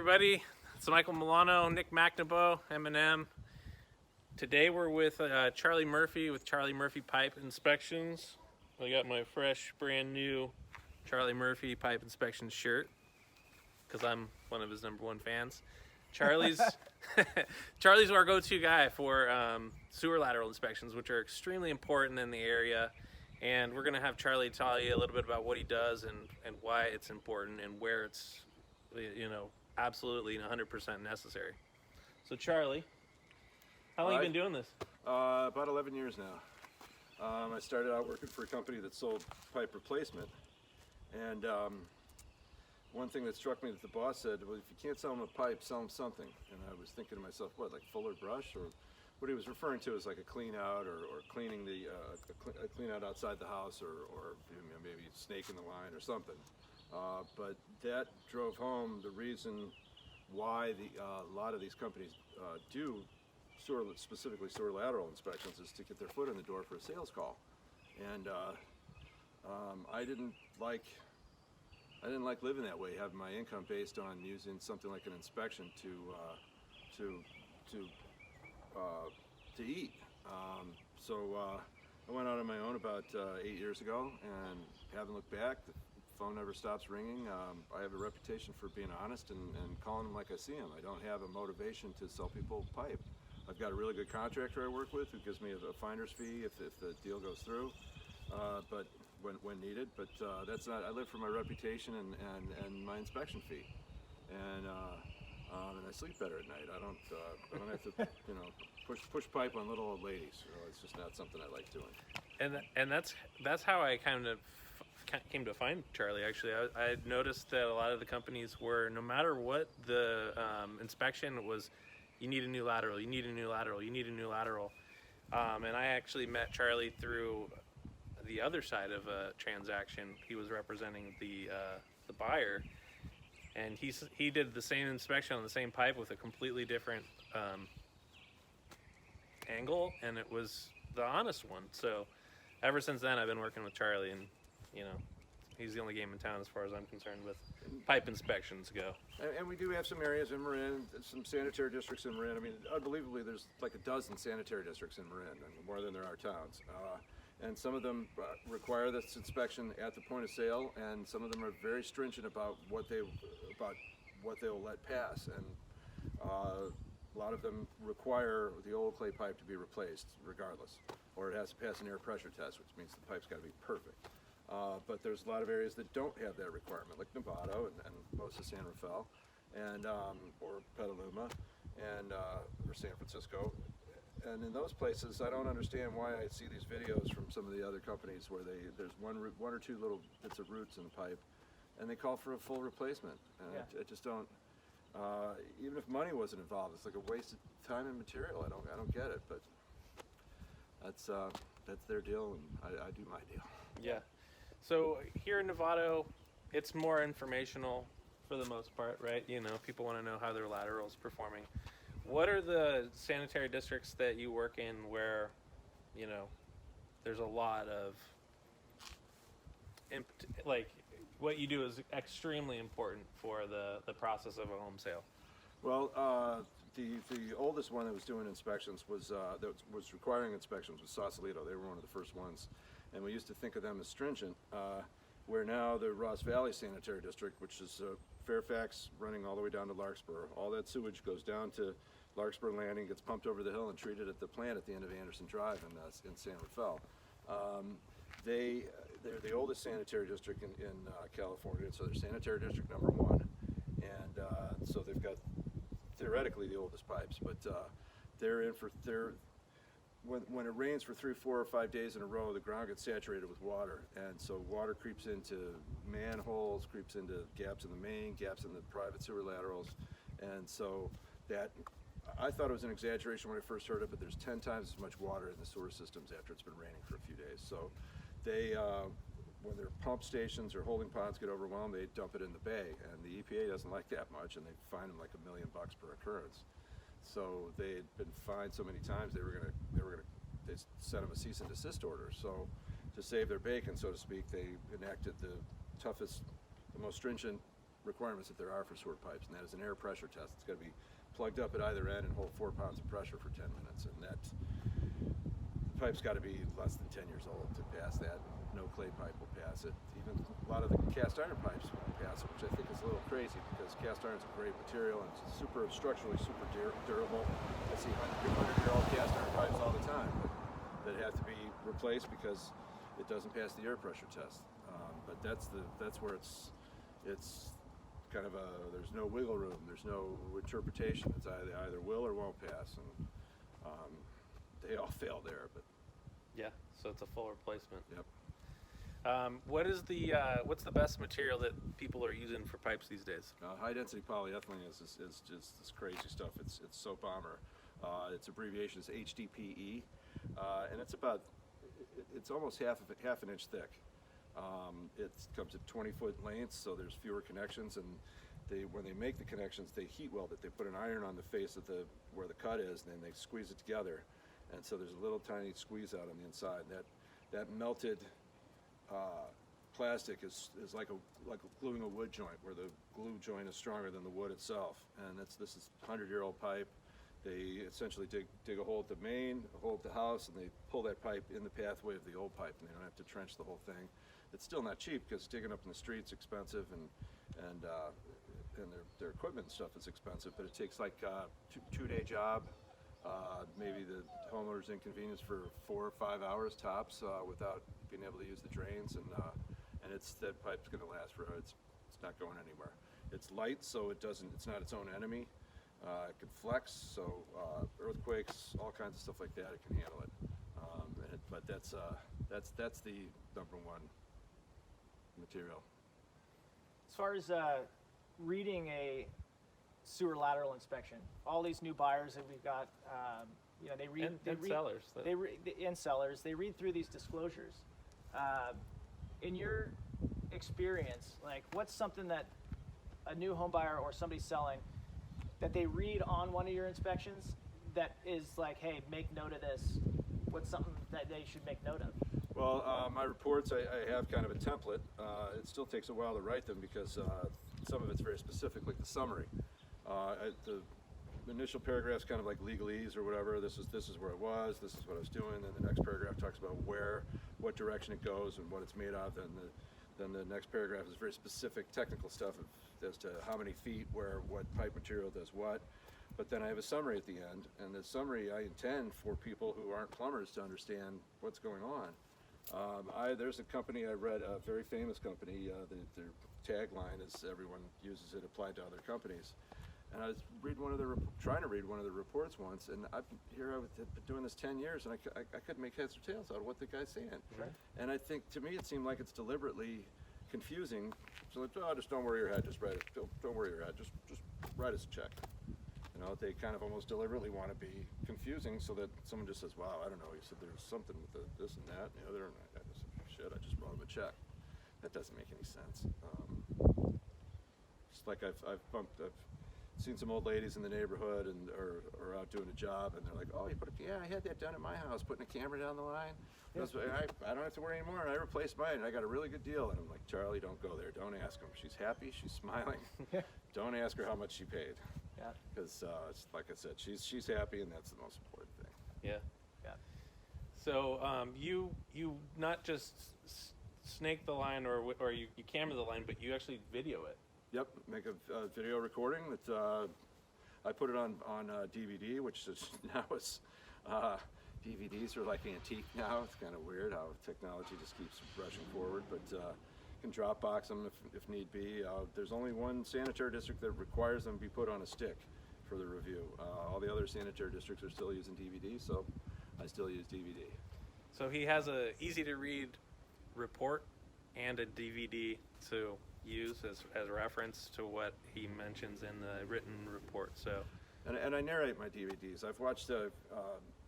everybody. It's Michael Milano, Nick McNaboe, MNM. Today we're with Charlie Murphy with Charlie Murphy Pipe Inspections. I got my fresh, brand new Charlie Murphy Pipe Inspection shirt because I'm one of his #1 fans. Charlie's Charlie's our go-to guy for sewer lateral inspections, which are extremely important in the area. And we're going to have Charlie tell you a little bit about what he does and why it's important and where it's, you know, absolutely 100% necessary. So Charlie, how long have you been doing this? About 11 years now. I started out working for a company that sold pipe replacement, and one thing that struck me that the boss said, well, if you can't sell them a pipe, sell them something. And I was thinking to myself, what, like Fuller brush? Or what he was referring to is like a clean out or cleaning the a clean out outside the house, or you know, maybe snake in the line or something. But that drove home the reason why a lot of these companies do specifically sewer lateral inspections is to get their foot in the door for a sales call. And I didn't like living that way, having my income based on using something like an inspection to eat. So I went out on my own about 8 years ago and haven't looked back. The phone never stops ringing. I have a reputation for being honest and calling them like I see them. I don't have a motivation to sell people pipe. I've got a really good contractor I work with who gives me a finder's fee if the deal goes through, but when needed. But that's not. I live for my reputation and my inspection fee, and I sleep better at night. I don't have to push pipe on little old ladies. You know, it's just not something I like doing. And that's how I kind of came to find Charlie. Actually, I noticed that a lot of the companies were, no matter what the inspection was, you need a new lateral, you need a new lateral, you need a new lateral. And I actually met Charlie through the other side of a transaction. He was representing the buyer, and he did the same inspection on the same pipe with a completely different angle, and it was the honest one. So ever since then, I've been working with Charlie, and you know, he's the only game in town as far as I'm concerned with pipe inspections go. And we do have some areas in Marin, some sanitary districts in Marin. I mean, unbelievably, there's like a dozen sanitary districts in Marin, more than there are towns. And some of them require this inspection at the point of sale, and some of them are very stringent about what they will let pass. And a lot of them require the old clay pipe to be replaced regardless, or it has to pass an air pressure test, which means the pipe's got to be perfect. But there's a lot of areas that don't have that requirement, like Novato and most of San Rafael, and or Petaluma, and or San Francisco. And in those places, I don't understand why I see these videos from some of the other companies where there's one or two little bits of roots in the pipe, and they call for a full replacement. And I just don't. Even if money wasn't involved, it's like a waste of time and material. I don't get it, but that's their deal, and I do my deal. Yeah. So here in Novato, it's more informational for the most part, right? You know, people want to know how their lateral's performing. What are the sanitary districts that you work in where, you know, there's a lot of, like, what you do is extremely important for the process of a home sale? Well, the oldest one that was doing inspections was requiring inspections was Sausalito. They were one of the first ones, and we used to think of them as stringent. Where now the Ross Valley Sanitary District, which is Fairfax running all the way down to Larkspur, all that sewage goes down to Larkspur Landing, gets pumped over the hill and treated at the plant at the end of Anderson Drive in San Rafael. They're the oldest sanitary district in California, so they're sanitary district #1, and so they've got theoretically the oldest pipes, but when it rains for 3, 4, or 5 days in a row, the ground gets saturated with water, and so water creeps into manholes, creeps into gaps in the main, gaps in the private sewer laterals, and so that, I thought it was an exaggeration when I first heard it, but there's 10 times as much water in the sewer systems after it's been raining for a few days. So they, when their pump stations or holding ponds get overwhelmed, they dump it in the bay, and the EPA doesn't like that much, and they fine them like $1 million per occurrence. So they had been fined so many times they sent them a cease and desist order. So to save their bacon, so to speak, they enacted the toughest, the most stringent requirements that there are for sewer pipes, and that is an air pressure test. It's got to be plugged up at either end and hold 4 pounds of pressure for 10 minutes, and that the pipe's got to be less than 10 years old to pass that. No clay pipe will pass it. Even a lot of the cast iron pipes won't pass it, which I think is a little crazy because cast iron's a great material and it's structurally super durable. I see 100-year-old cast iron pipes all the time that have to be replaced because it doesn't pass the air pressure test. But that's where it's kind of there's no wiggle room. There's no interpretation. It's either will or won't pass, and they all fail there. But Yeah, so it's a full replacement. yep. What's the best material that people are using for pipes these days? High density polyethylene is just this crazy stuff. It's soap bomber. Its abbreviation is HDPE, and it's almost half an inch thick. It comes at 20-foot lengths, so there's fewer connections, and when they make the connections, they heat weld it. They put an iron on the face of where the cut is, and then they squeeze it together, and so there's a little tiny squeeze out on the inside. That melted plastic is like gluing a wood joint, where the glue joint is stronger than the wood itself. And this is 100-year-old pipe. They essentially dig a hole at the main, a hole at the house, and they pull that pipe in the pathway of the old pipe, and they don't have to trench the whole thing. It's still not cheap because digging up in the street's expensive, and their equipment and stuff is expensive. But it takes like a two-day job. Maybe the homeowner's inconvenience for 4 or 5 hours tops without being able to use the drains, and that pipe's going to last forever. It's not going anywhere. It's light, so it's not its own enemy. It can flex, so earthquakes, all kinds of stuff like that, it can handle it. But that's the number one material. As far as reading a sewer lateral inspection, all these new buyers that we've got, they read and sellers. They read through these disclosures. In your experience, like, what's something that a new home buyer or somebody selling that they read on one of your inspections that is like, hey, make note of this? What's something that they should make note of? Well, my reports, I have kind of a template. It still takes a while to write them because some of it's very specific, like the summary. The initial paragraph's kind of like legalese or whatever. This is where it was. This is what I was doing. Then the next paragraph talks about what direction it goes, and what it's made of. Then the next paragraph is very specific technical stuff as to how many feet, where, what pipe material does what. But then I have a summary at the end, and the summary I intend for people who aren't plumbers to understand what's going on. There's a company I read, a very famous company. Their tagline is "Everyone uses it," applied to other companies. And I was trying to read one of the reports once, and I've been doing this 10 years, and I couldn't make heads or tails out of what the guy's saying. Sure. And I think, to me, it seemed like it's deliberately confusing. So like, just don't worry your head, just write it. Don't worry your head, just write us a check. They kind of almost deliberately want to be confusing so that someone just says, wow, I don't know, you said there's something with this and that, and the other, and I just said, shit, I just wrote him a check. That doesn't make any sense. Just like I've seen some old ladies in the neighborhood or out doing a job, and they're like, oh, I had that done at my house, putting a camera down the line. Yeah. I don't have to worry anymore, and I replaced mine, and I got a really good deal. And I'm like, Charlie, don't go there. Don't ask her. She's happy. She's smiling. Yeah. Don't ask her how much she paid. Yeah. Because, like I said, she's happy, and that's the most important thing. Yeah. Yeah. So you not just snake the line or you camera the line, but you actually video it. Yep, make a video recording that I put it on DVD, which is now DVDs are like antique now. It's kind of weird how technology just keeps rushing forward, but you can Dropbox them if need be. There's only one sanitary district that requires them be put on a stick for the review. All the other sanitary districts are still using DVD, so I still use DVD. So he has a easy to read report and a DVD to use as reference to what he mentions in the written report. So, and I narrate my DVDs. I've watched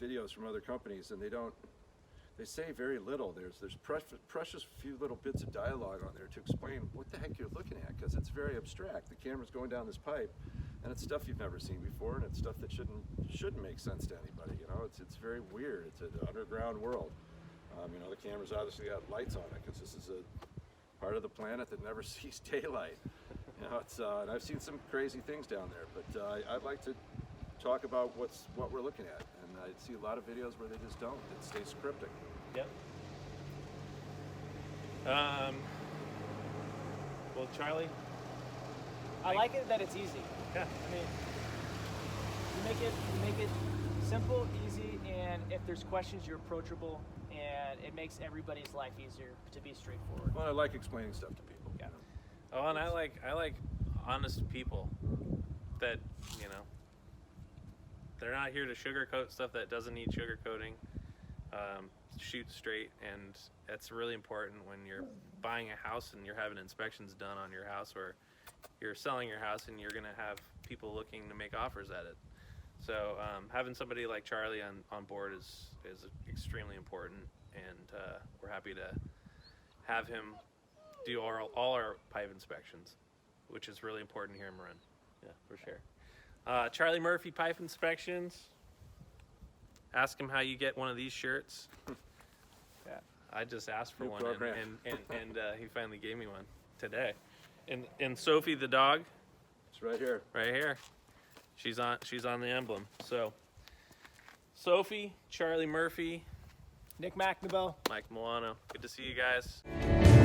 videos from other companies, and they say very little. There's precious few little bits of dialogue on there to explain what the heck you're looking at, because it's very abstract. The camera's going down this pipe, and it's stuff you've never seen before, and it's stuff that shouldn't make sense to anybody. It's very weird. It's an underground world. The camera's obviously got lights on it because this is a part of the planet that never sees daylight. You know, it's and I've seen some crazy things down there, but I'd like to talk about what we're looking at, and I see a lot of videos where they just don't. It stays cryptic. Yep. Well, Charlie, I like it that it's easy. yeah, I mean, you make it simple, easy, and if there's questions, you're approachable, and it makes everybody's life easier to be straightforward. Well, I like explaining stuff to people. Yeah. You know? oh, and I like honest people that, you know, they're not here to sugarcoat stuff that doesn't need sugarcoating. Shoot straight, and that's really important when you're buying a house and you're having inspections done on your house, or you're selling your house and you're going to have people looking to make offers at it. So having somebody like Charlie on board is extremely important, and we're happy to have him do all our pipe inspections, which is really important here in Marin. Yeah, for sure. Charlie Murphy Pipe Inspections. Ask him how you get one of these shirts. Yeah. I just asked for New one, program. and he finally gave me one today. And Sophie the dog, It's right here. right here. She's on the emblem. So Sophie, Charlie Murphy, Nick McNaboe. Mike Milano. Good to see you guys.